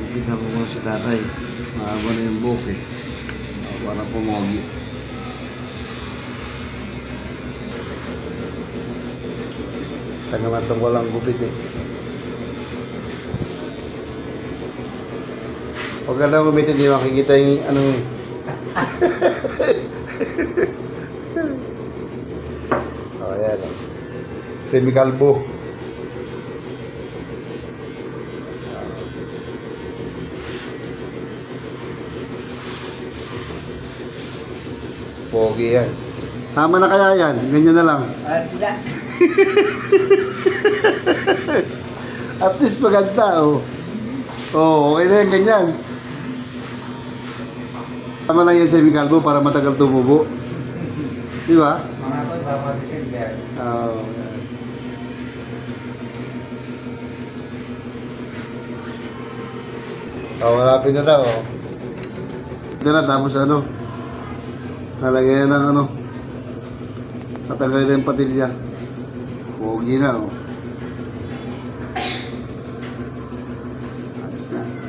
Kita ko muna si tatay. Mahaba na yung buhok eh. Para pumogi. Tagal na itong walang gupit eh. Huwag ka na gupit, hindi makikita yung anong... Oh, ayan. Semi-kalbo. Pogi yan. Tama na kaya yan? Ganyan na lang. Wala. At least maganda, oh. Oh, okay na yan, ganyan. Tama lang yan semi-kalbo para matagal tumubo. Di ba? Mga ko, papagisin yan. Oo. Oh, malapit na daw, oh. Ito na, tapos ano? Nalagyan ng ano? Tatanggalin na yung patilya. Pogi na, oh. Ayos na.